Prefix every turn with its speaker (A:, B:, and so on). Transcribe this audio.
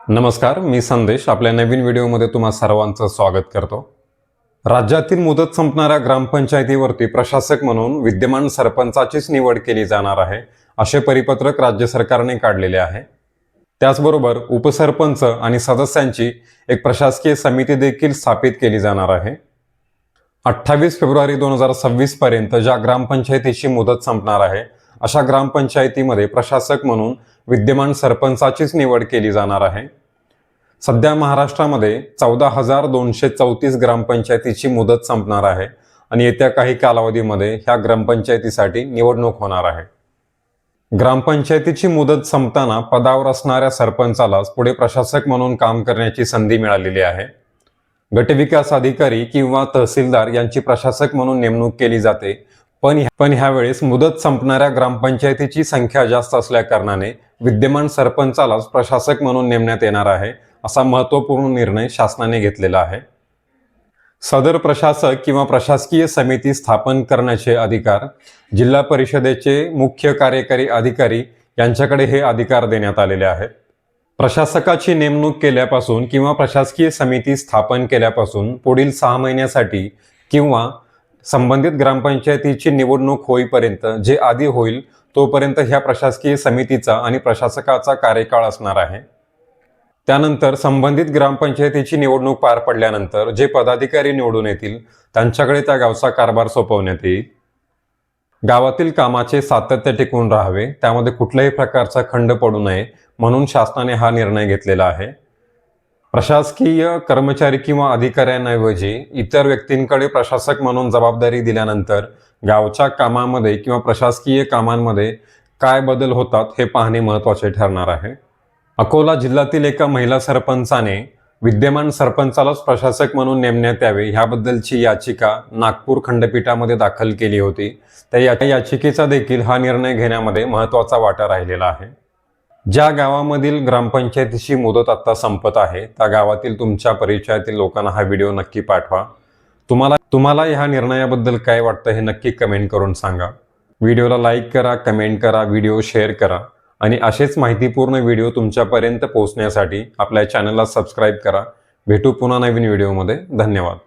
A: नमस्कार, मी संदेश आपल्या नवीन व्हिडिओमध्ये तुम्हा सर्वांचं स्वागत करतो। राज्यातील मुदत संपणाऱ्या ग्रामपंचायतीवरती प्रशासक म्हणून विद्यमान सरपंचाचीच निवड केली जाणार आहे, असे परिपत्रक राज्य सरकारने काढलेले आहे। त्याचबरोबर उपसरपंच आणि सदस्यांची एक प्रशासकीय समिती देखील स्थापित केली जाणार आहे। 28 फेब्रुवारी 2026 पर्यंत ज्या ग्रामपंचायतीची मुदत संपणार आहे, अशा ग्रामपंचायतीमध्ये प्रशासक म्हणून विद्यमान सरपंचाचीच निवड केली जाणार आहे। सध्या महाराष्ट्रामध्ये 14,234 ग्रामपंचायतीची मुदत संपणार आहे आणि येत्या काही कालावधीमध्ये ह्या ग्रामपंचायतीसाठी निवडणूक होणार आहे। ग्रामपंचायतीची मुदत संपताना पदावर असणाऱ्या सरपंचालाच पुढे प्रशासक म्हणून काम करण्याची संधी मिळालेली आहे। गटविकास अधिकारी किंवा तहसीलदार यांची प्रशासक म्हणून नेमणूक केली जाते, पण ह्यावेळेस मुदत संपणाऱ्या ग्रामपंचायतीची संख्या जास्त असल्या कारणाने विद्यमान सरपंचालाच प्रशासक म्हणून नेमण्यात येणार आहे, असा महत्त्वपूर्ण निर्णय शासनाने घेतलेला आहे। सदर प्रशासक किंवा प्रशासकीय समिती स्थापन करण्याचे अधिकार जिल्हा परिषदेचे मुख्य कार्यकारी अधिकारी यांच्याकडे हे अधिकार देण्यात आलेले आहेत। प्रशासकाची नेमणूक केल्यापासून किंवा प्रशासकीय समिती स्थापन केल्यापासून पुढील 6 महिन्यासाठी किंवा संबंधित ग्रामपंचायतीची निवडणूक होईपर्यंत जे आधी होईल तोपर्यंत ह्या प्रशासकीय समितीचा आणि प्रशासकाचा कार्यकाळ असणार आहे। त्यानंतर संबंधित ग्रामपंचायतीची निवडणूक पार पडल्यानंतर जे पदाधिकारी निवडून येतील त्यांच्याकडे त्या गावचा कारभार सोपवण्यात येईल। गावातील कामाचे सातत्य टिकून राहावे, त्यामध्ये कुठल्याही प्रकारचा खंड पडू नये म्हणून शासनाने हा निर्णय घेतलेला आहे। प्रशासकीय कर्मचारी किंवा अधिकाऱ्यांऐवजी इतर व्यक्तींकडे प्रशासक म्हणून जबाबदारी दिल्यानंतर गावच्या कामामध्ये किंवा प्रशासकीय कामांमध्ये काय बदल होतात हे पाहणे महत्त्वाचे ठरणार आहे। अकोला जिल्ह्यातील एका महिला सरपंचाने विद्यमान सरपंचालाच प्रशासक म्हणून नेमण्यात यावे ह्याबद्दलची याचिका नागपूर खंडपीठामध्ये दाखल केली होती। त्या याचिकेचा देखील हा निर्णय घेण्यामध्ये महत्त्वाचा वाटा राहिलेला आहे। ज्या गावामधील ग्रामपंचायतीची मुदत आता संपत आहे त्या गावातील तुमच्या परिचयातील लोकांना हा व्हिडिओ नक्की पाठवा। तुम्हाला ह्या निर्णयाबद्दल काय वाटतं हे नक्की कमेंट करून सांगा। व्हिडिओला लाईक करा, कमेंट करा, व्हिडिओ शेअर करा आणि असेच माहितीपूर्ण व्हिडिओ तुमच्यापर्यंत पोहोचण्यासाठी आपल्या चॅनलला सबस्क्राईब करा। भेटू पुन्हा नवीन व्हिडिओमध्ये। धन्यवाद।